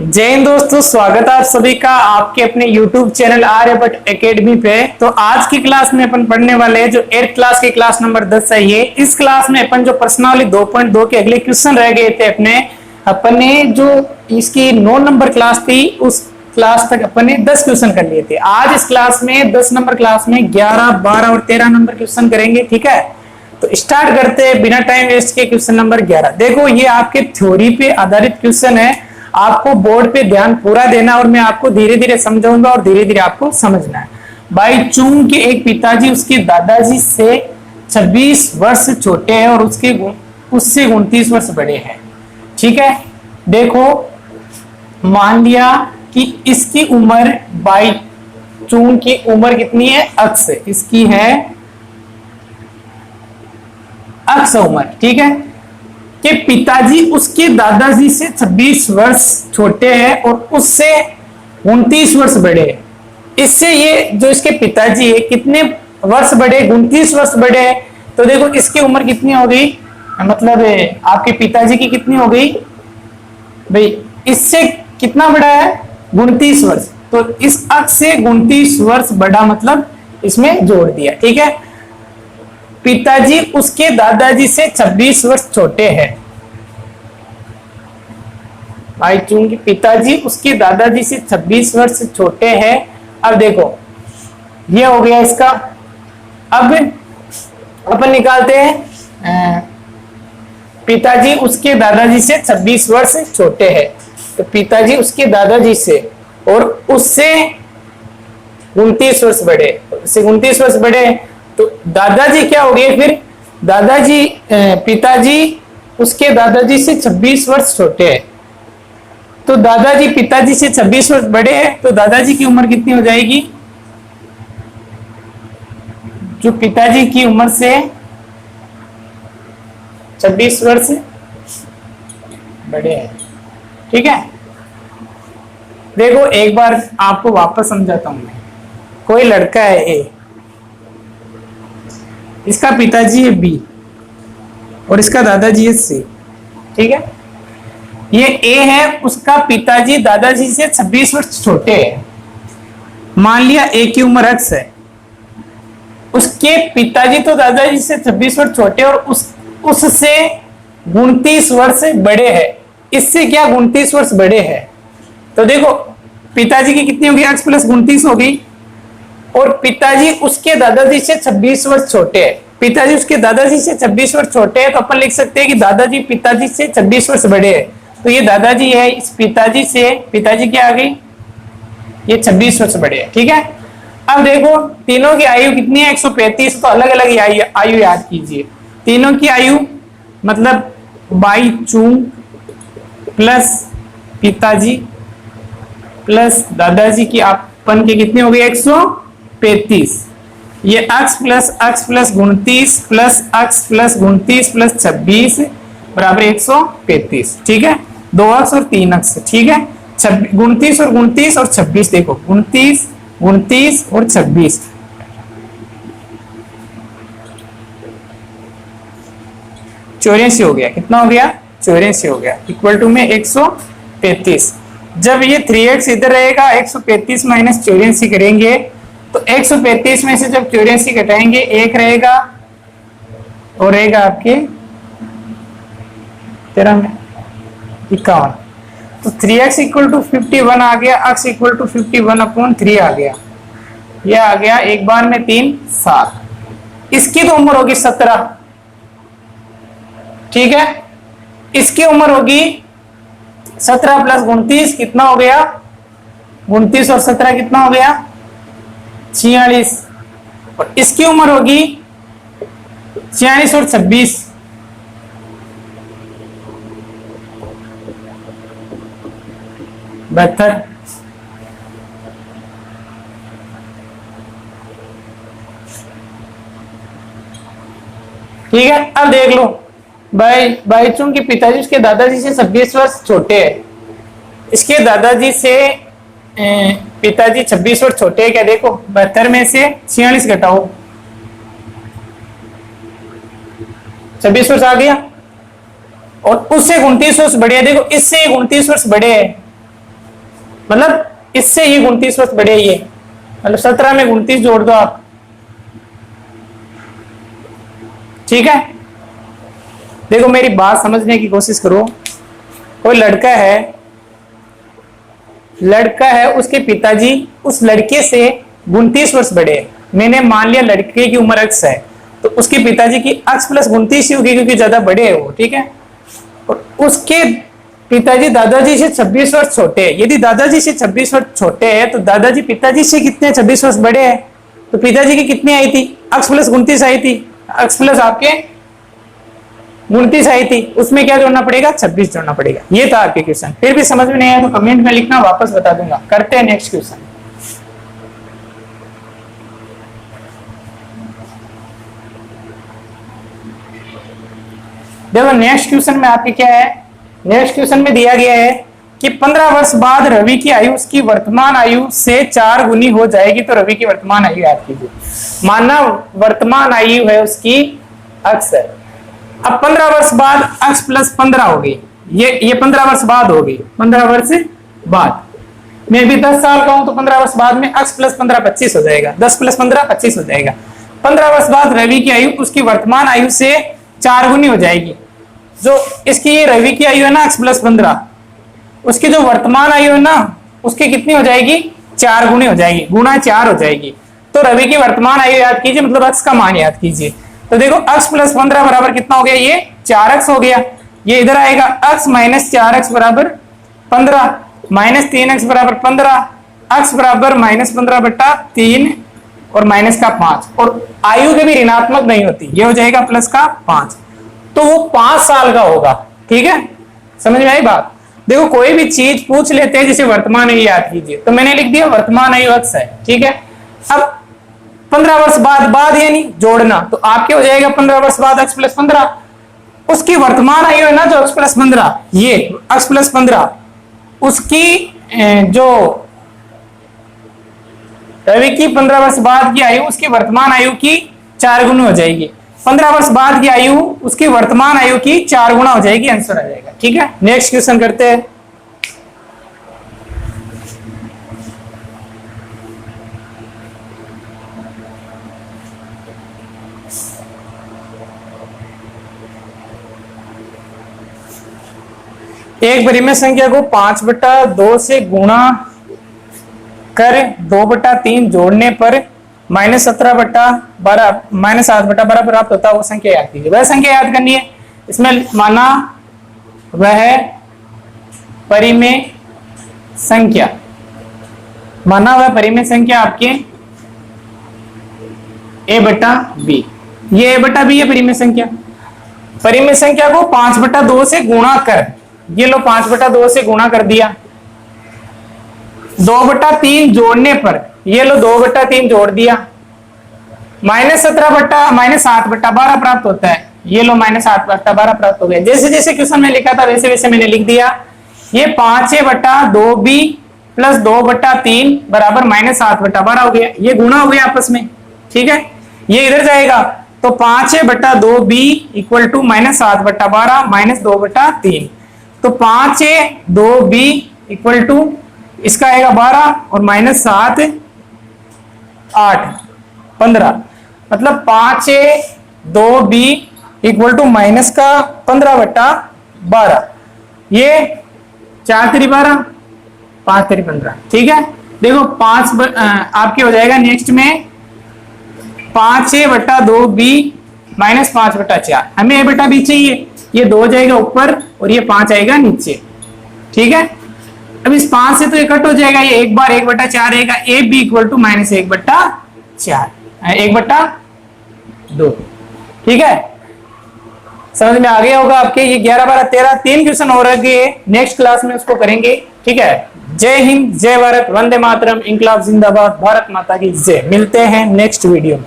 जय हिंद दोस्तों, स्वागत है आप सभी का आपके अपने YouTube चैनल आर्यभट्ट एकेडमी पे। तो आज की क्लास में अपन पढ़ने वाले हैं जो 8th क्लास की क्लास नंबर 10 है। ये इस क्लास में अपन जो प्रश्नावली 2.2 के अगले क्वेश्चन रह गए थे अपन ने जो इसकी 9 नंबर क्लास थी उस क्लास तक अपन ने 10 क्वेश्चन कर लिए थे। आज इस क्लास में 10 नंबर क्लास में 11, 12 और 13 नंबर क्वेश्चन करेंगे। ठीक है, तो स्टार्ट करते हैं बिना टाइम वेस्ट के। क्वेश्चन नंबर 11 देखो, ये आपके थ्योरी पे आधारित क्वेश्चन है। आपको बोर्ड पे ध्यान पूरा देना और मैं आपको धीरे धीरे समझाऊंगा और धीरे धीरे आपको समझना है। भाई चूंग के एक पिताजी उसके दादाजी से 26 वर्ष छोटे हैं और उससे 29 वर्ष बड़े हैं। ठीक है, देखो मान लिया कि इसकी उम्र बाई चूंग की उम्र कितनी है, अक्स इसकी है अक्स उम्र। ठीक है, कि पिताजी उसके दादाजी से 26 वर्ष छोटे हैं और उससे 29 वर्ष बड़े हैं। इससे ये जो इसके पिताजी है कितने वर्ष बड़े, 29 वर्ष बड़े हैं। तो देखो इसकी उम्र कितनी हो गई, मतलब आपके पिताजी की कितनी हो गई भाई, इससे कितना बड़ा है 29 वर्ष। तो इस अक्ष से 29 वर्ष बड़ा मतलब इसमें जोड़ दिया। ठीक है, पिताजी उसके दादाजी से 26 वर्ष छोटे हैं। भाई चूंकि पिताजी उसके दादाजी से 26 वर्ष छोटे हैं। अब देखो ये हो गया इसका। अब अपन निकालते हैं पिताजी उसके दादाजी से 26 वर्ष छोटे हैं। तो पिताजी उसके दादाजी से और उससे 29 वर्ष बड़े, उससे 29 वर्ष बड़े। तो दादाजी क्या हो गए फिर, दादाजी पिताजी उसके दादाजी से 26 वर्ष छोटे हैं। तो दादाजी पिताजी से 26 वर्ष बड़े हैं। तो दादाजी की उम्र कितनी हो जाएगी, जो पिताजी की उम्र से 26 वर्ष बड़े हैं। ठीक है, देखो एक बार आपको वापस समझाता हूं मैं। कोई लड़का है ए, इसका पिताजी है बी और इसका दादाजी है सी। ठीक है, ये ए है, उसका पिताजी दादाजी से 26 वर्ष छोटे हैं। मान लिया ए की उम्र x है, उसके पिताजी तो दादाजी से 26 वर्ष छोटे और उससे 29 वर्ष बड़े हैं। इससे क्या 29 वर्ष बड़े हैं। तो देखो पिताजी की कितनी होगी, x प्लस 29 होगी और पिताजी उसके दादाजी से 26 वर्ष छोटे हैं। पिताजी उसके दादाजी से 26 वर्ष छोटे हैं, तो अपन लिख सकते हैं कि दादाजी पिताजी से 26 वर्ष बड़े हैं। तो ये दादाजी है, इस पिताजी से पिताजी क्या आ गई, ये 26 वर्ष बड़े हैं। ठीक है, अब देखो तीनों की आयु कितनी है, 135। तो अलग अलग आयु याद कीजिए। तीनों की आयु मतलब बाई चूंग प्लस पिताजी प्लस दादाजी की अपन की कितनी हो गई 135। ये अक्स प्लस 29 प्लस अक्स प्लस 29 प्लस 26 बराबर 135। ठीक है, 2 अक्स और 3 अक्स। ठीक है, 29 और 29 और 26। देखो 29, 29 और 26, 84 हो गया। कितना हो गया, 84 हो गया, इक्वल टू में 135। जब ये 3x इधर रहेगा, 135 माइनस 84 करेंगे तो 135 में से जब 84 घटाएंगे 1 रहेगा और रहेगा आपके 13 में 51। तो 3x इक्वल टू 51 आ गया, x इक्वल टू 51/3 आ गया। यह आ गया एक बार में 3 7। इसकी तो उम्र होगी 17। ठीक है, इसकी उम्र होगी 17 प्लस 29 कितना हो गया, 29 और 17 कितना हो गया 46। और इसकी उम्र होगी 46 और 26 72। ठीक है, अब देख लो भाई चूंकि पिताजी उसके दादाजी से 26 वर्ष छोटे हैं, इसके दादाजी से पिताजी 26 वर्ष छोटे हैं। क्या देखो 72 में से 46 घटाओ 26 वर्ष आ गया, और उससे 29 वर्ष बड़े है। देखो इससे ये 29 वर्ष बड़े है, मतलब इससे ये 29 वर्ष बड़े है ये, मतलब 17 में 29 जोड़ दो आप, ठीक है। देखो मेरी बात समझने की कोशिश करो। कोई लड़का है, उसके पिताजी उस लड़के से 29 वर्ष बड़े हैं। मैंने मान लिया लड़के की उम्र x है, तो उसके पिताजी की x प्लस 29 ही होगी क्योंकि ज्यादा बड़े है वो, ठीक है। और उसके पिताजी दादाजी से 26 वर्ष छोटे हैं। यदि दादाजी से 26 वर्ष छोटे हैं तो दादाजी पिताजी से कितने 26 वर्ष बड़े हैं, तो पिताजी की कितनी आई थी, x प्लस 29 आई थी, x प्लस आपके 29 आई थी, उसमें क्या जोड़ना पड़ेगा, 26 जोड़ना पड़ेगा। ये था आपके क्वेश्चन। फिर भी समझ में नहीं आया तो कमेंट में लिखना, वापस बता दूंगा। करते हैं नेक्स्ट क्वेश्चन। देखो नेक्स्ट क्वेश्चन में आपके क्या है, नेक्स्ट क्वेश्चन में दिया गया है कि 15 वर्ष बाद रवि की आयु उसकी वर्तमान आयु से 4 गुनी हो जाएगी, तो रवि की वर्तमान आयु याद कीजिए। माना वर्तमान आयु है उसकी x है। अब 15 वर्ष बाद x प्लस 15 हो गई, ये 15 वर्ष बाद हो गई, 15 वर्ष बाद। मैं भी 10 साल का हूं तो 15 वर्ष बाद में x प्लस 15 25 हो जाएगा, 10 प्लस 15 25 हो जाएगा। 15 वर्ष बाद रवि की आयु उसकी वर्तमान आयु से 4 गुनी हो जाएगी। जो इसकी ये रवि की आयु है ना x प्लस 15, उसकी जो वर्तमान आयु है ना उसकी कितनी हो जाएगी, 4 गुनी हो जाएगी, गुणा 4 हो जाएगी। तो रवि की वर्तमान आयु याद कीजिए, मतलब x का मान याद कीजिए। तो देखो x प्लस 15 बराबर कितना हो गया, ये 4x हो गया। ये इधर आएगा x माइनस 4x बराबर 15, माइनस 3x बराबर 15, x बराबर माइनस 15 बटा 3 और माइनस का 5, और आयु के भी ऋणात्मक नहीं होती, ये हो जाएगा प्लस का 5। तो वो 5 साल का होगा, ठीक है। समझ में आई बात। देखो कोई भी चीज पूछ लेते हैं, जैसे वर्तमान आयु याद कीजिए, तो मैंने लिख दिया वर्तमान आयु x है, ठीक है। अब 15 वर्ष बाद यानी जोड़ना, तो आपके हो जाएगा 15 वर्ष बाद x प्लस 15, उसकी वर्तमान आयु है ना जो x प्लस 15, ये x प्लस 15, उसकी जो रवि की 15 वर्ष बाद की आयु उसकी वर्तमान आयु की 4 गुना हो जाएगी। 15 वर्ष बाद की आयु उसकी वर्तमान आयु की 4 गुना हो जाएगी, आंसर आ जाएगा, ठीक है। नेक्स्ट क्वेश्चन करते हैं। एक परिमेय संख्या को 5/2 से गुणा कर 2/3 जोड़ने पर -17/12 -8/12 प्राप्त होता है, वो संख्या याद कीजिए। वह संख्या याद करनी है। इसमें माना वह परिमेय संख्या, माना वह परिमेय संख्या आपके a/b, ये a/b है परिमेय संख्या। परिमेय संख्या को 5/2 से गुणा कर, ये लो 5/2 से गुणा कर दिया, 2/3 जोड़ने पर, ये लो 2/3 जोड़ दिया, -8/12 प्राप्त होता है, ये लो -8/12 प्राप्त हो गया। जैसे जैसे क्वेश्चन में लिखा था वैसे वैसे मैंने लिख दिया। ये 5a/2b प्लस 2/3 बराबर -8/12 हो गया, ये गुणा हो गया आपस में, ठीक है। ये इधर जाएगा तो 5a/2b इक्वल टू -8/12 माइनस 2/3, तो 5a/2b इक्वल टू इसका आएगा 12 और -7 8 15, मतलब 5a/2b इक्वल टू माइनस का 15/12, ये 4 3 12 5 3 15, ठीक है। देखो 5 आपके हो जाएगा नेक्स्ट में 5a/2b माइनस 5/4, हमें a/b चाहिए, ये 2 हो जाएगा ऊपर और ये 5 आएगा नीचे, ठीक है। अब इस 5 से तो ये कट हो जाएगा, ये एक बार 1/4 रहेगा, ab इक्वल टू -1/4 1/2, ठीक है। समझ में आ गया होगा आपके। ये 11 12 13 3 क्वेश्चन और रह गए, नेक्स्ट क्लास में उसको करेंगे, ठीक है। जय हिंद, जय भारत, वंदे मातरम, इंकलाब जिंदाबाद, भारत माता की जय। मिलते हैं नेक्स्ट वीडियो में।